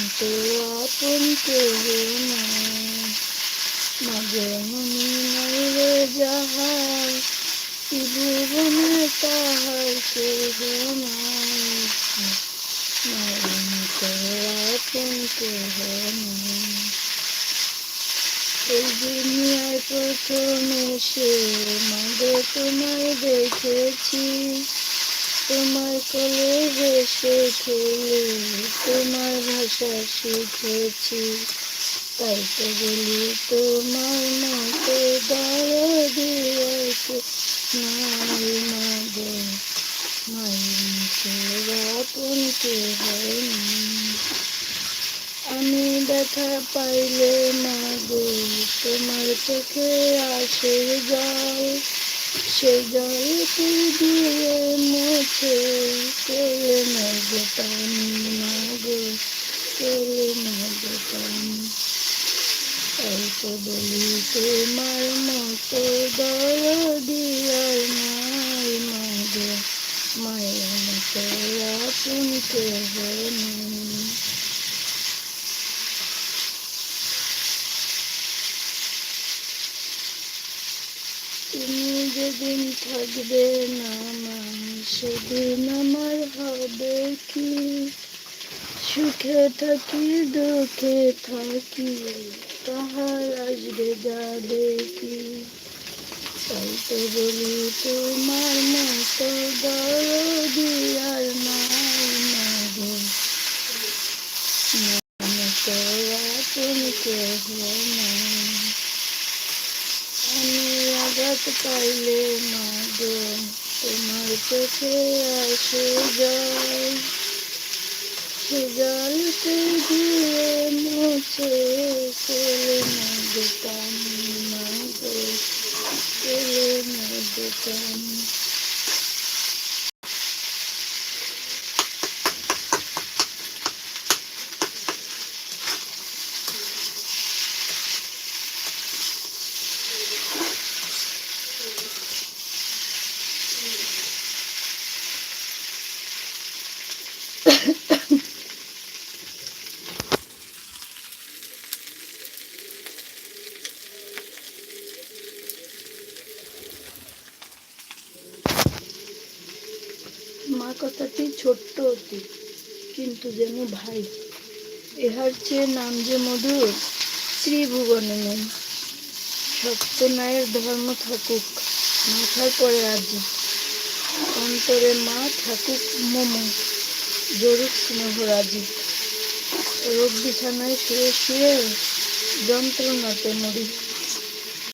মতো আপন কেহ নাই, মাঝে মনি নাই রে যাহার, ত্রিভুবনে তাহার কেহ নাই, মায়ের মতো আপন কেহ নাই। এই দুনিয়ায় প্রথম এসে মাগে তোমায় দেখেছি, তোমার কোলে হেসে খেলে তোমার ভাষা শিখেছি, তাই তো বলি তোমার মতো দরদি আর কেউ নাই, মাগো মায়ের মতো আপন কেহ নাই। আমি ব্যথা পাইলে মাগো তোমার চোখে আসে জল, সে জলকে দিয়ে মুছে কেলে মাগো পানি, মাগো কেলে মাগো পানি। তাই তো বলি তোমার মতো দরদি আর নাই, মাগো মায়ের মতো আপন কেহ নাই। তুমি যেদিন থাকবে না মা, সেদিন আমার হবে কি, সুখে থাকি দুঃখে থাকি তাহার আসবে যাবে কি। তাই তো বলি তোমার মতো দরদি আর নাই, মাগো মায়ের মতো আপন কেহ নাই। আমি আঘাত পাইলে মাগো তোমার চোখে আসে জল, সে জলকে দিয়ে মুছে কেলে মাগো পানি, মাগো কেলে মাগো পানি। মা কথাটি ছোট্ট অতি কিন্তু যেন ভাই, ইহার চেয়ে নাম যে মধুর ত্রিভুবনে নেই। সত্যনায়ের ধর্ম থাকুক মাথার পরে আজি, অন্তরে মা থাকুক মোমো জরুক স্নেহরাজি। রোগ বিছানায় শুয়ে শুয়ে যন্ত্রণাতে মরি,